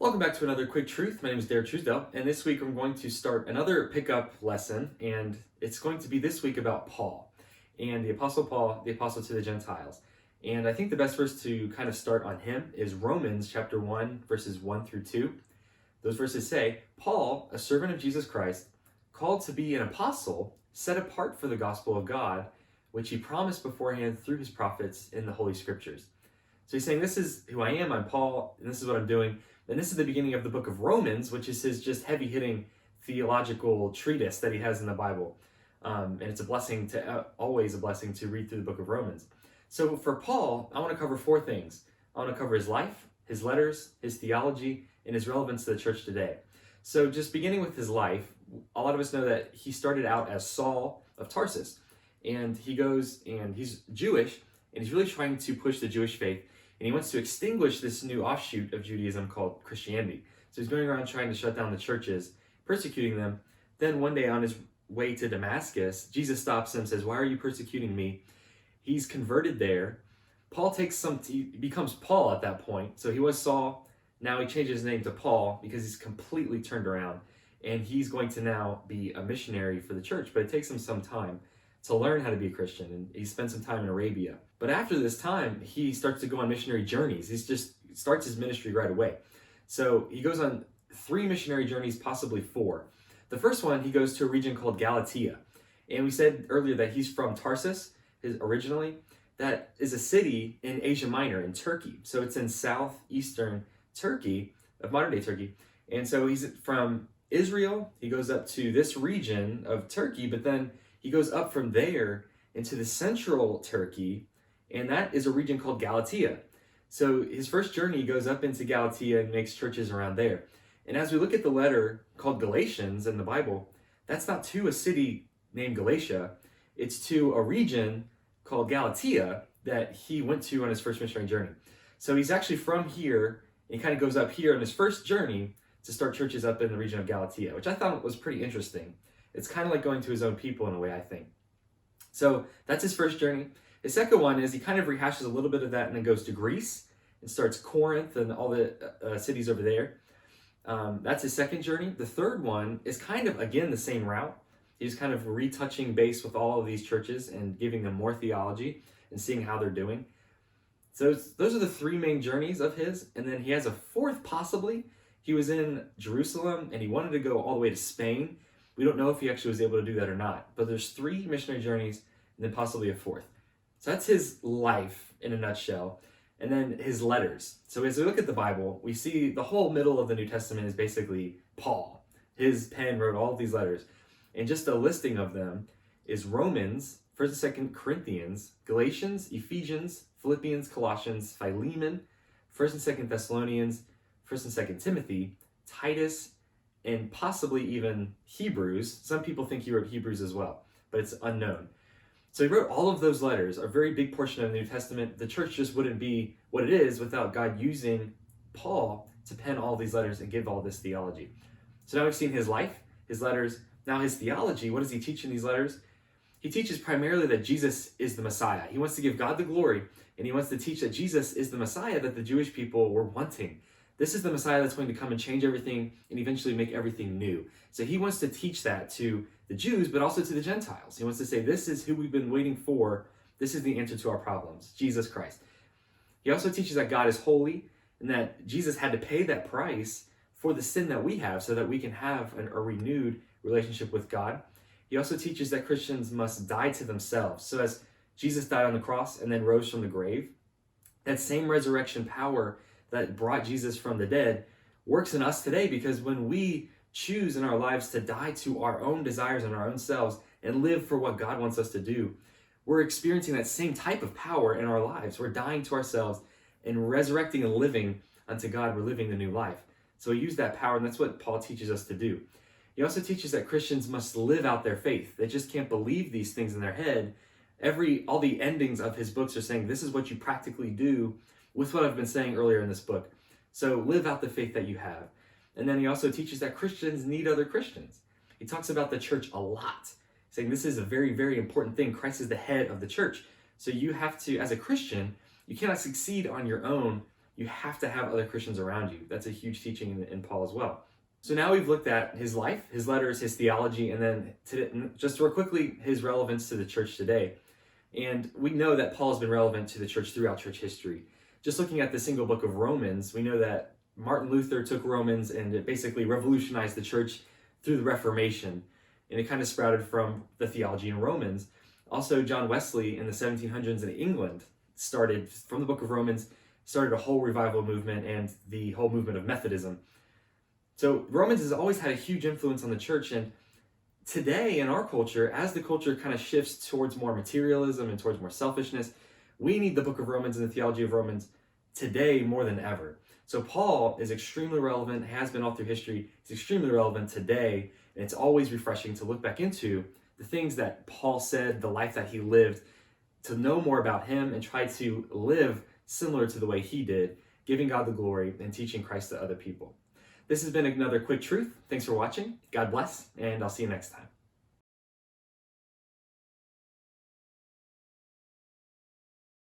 Welcome back to another Quick Truth. My name is Derek Truesdale, and this week I'm going to start another pickup lesson, and it's going to be this week about Paul and the Apostle Paul, the Apostle to the Gentiles. And I think the best verse to kind of start on him is Romans chapter 1, verses 1 through 2. Those verses say, Paul, a servant of Jesus Christ, called to be an apostle, set apart for the gospel of God, which he promised beforehand through his prophets in the Holy Scriptures. So he's saying, this is who I am, I'm Paul, and this is what I'm doing. And this is the beginning of the book of Romans, which is his just heavy-hitting theological treatise that he has in the Bible. And it's a blessing always a blessing to read through the book of Romans. So for Paul, I want to cover four things. I want to cover his life, his letters, his theology, and his relevance to the church today. So just beginning with his life, a lot of us know that he started out as Saul of Tarsus. And he goes and he's Jewish, and he's really trying to push the Jewish faith. And he wants to extinguish this new offshoot of Judaism called Christianity. So he's going around trying to shut down the churches, persecuting them. Then one day on his way to Damascus, Jesus stops him and says, "Why are you persecuting me?" He's converted there. He becomes Paul at that point. So he was Saul. Now he changes his name to Paul because he's completely turned around. And he's going to now be a missionary for the church. But it takes him some time to learn how to be a Christian. And he spent some time in Arabia. But after this time, he starts to go on missionary journeys. He just starts his ministry right away. So he goes on 3 missionary journeys, possibly 4. The first one, he goes to a region called Galatia. And we said earlier that he's from Tarsus, originally. That is a city in Asia Minor, in Turkey. So it's in southeastern Turkey, of modern-day Turkey. And so he's from Israel. He goes up to this region of Turkey, but then he goes up from there into the central Turkey, and that is a region called Galatia. So his first journey, he goes up into Galatia and makes churches around there. And as we look at the letter called Galatians in the Bible, that's not to a city named Galatia. It's to a region called Galatia that he went to on his first missionary journey. So he's actually from here, and he kind of goes up here on his first journey to start churches up in the region of Galatia, which I thought was pretty interesting. It's kind of like going to his own people in a way, I think. So that's his first journey. His second one is he kind of rehashes a little bit of that and then goes to Greece and starts Corinth and all the cities over there. That's his second journey. The third one is kind of, again, the same route. He's kind of retouching base with all of these churches and giving them more theology and seeing how they're doing. So those are the 3 main journeys of his. And then he has a fourth, possibly. He was in Jerusalem and he wanted to go all the way to Spain. We don't know if he actually was able to do that or not. But there's 3 missionary journeys and then possibly a fourth. So that's his life in a nutshell. And then his letters. So as we look at the Bible, we see the whole middle of the New Testament is basically Paul. His pen wrote all of these letters. And just a listing of them is Romans, 1st and 2nd Corinthians, Galatians, Ephesians, Philippians, Colossians, Philemon, 1st and 2nd Thessalonians, 1st and 2nd Timothy, Titus, and possibly even Hebrews. Some people think he wrote Hebrews as well, but it's unknown. So he wrote all of those letters, a very big portion of the New Testament. The church just wouldn't be what it is without God using Paul to pen all these letters and give all this theology. So now we've seen his life, his letters, now his theology. What does he teach in these letters? He teaches primarily that Jesus is the Messiah. He wants to give God the glory, and he wants to teach that Jesus is the Messiah that the Jewish people were wanting. This is the Messiah that's going to come and change everything and eventually make everything new. So he wants to teach that to the Jews, but also to the Gentiles. He wants to say, this is who we've been waiting for. This is the answer to our problems, Jesus Christ. He also teaches that God is holy and that Jesus had to pay that price for the sin that we have so that we can have a renewed relationship with God. He also teaches that Christians must die to themselves. So as Jesus died on the cross and then rose from the grave, that same resurrection power that brought Jesus from the dead works in us today, because when we choose in our lives to die to our own desires and our own selves and live for what God wants us to do, we're experiencing that same type of power in our lives. We're dying to ourselves and resurrecting and living unto God. We're living the new life. So he used that power, and that's what Paul teaches us to do. He also teaches that Christians must live out their faith. They just can't believe these things in their head. All the endings of his books are saying, this is what you practically do with what I've been saying earlier in this book. So live out the faith that you have. And then he also teaches that Christians need other Christians. He talks about the church a lot, saying this is a very, very important thing. Christ is the head of the church. So you have to, as a Christian, you cannot succeed on your own. you have to have other Christians around you. That's a huge teaching in Paul as well. So now we've looked at his life, his letters, his theology, and then just real quickly, his relevance to the church today. And we know that Paul has been relevant to the church throughout church history. Just looking at the single book of Romans, we know that Martin Luther took Romans and it basically revolutionized the church through the Reformation. And it kind of sprouted from the theology in Romans. Also, John Wesley in the 1700s in England started, from the book of Romans, started a whole revival movement and the whole movement of Methodism. So Romans has always had a huge influence on the church, and today in our culture, as the culture kind of shifts towards more materialism and towards more selfishness, we need the book of Romans and the theology of Romans today more than ever. So Paul is extremely relevant, has been all through history. He's extremely relevant today, and it's always refreshing to look back into the things that Paul said, the life that he lived, to know more about him and try to live similar to the way he did, giving God the glory and teaching Christ to other people. This has been another Quick Truth. Thanks for watching. God bless, and I'll see you next time.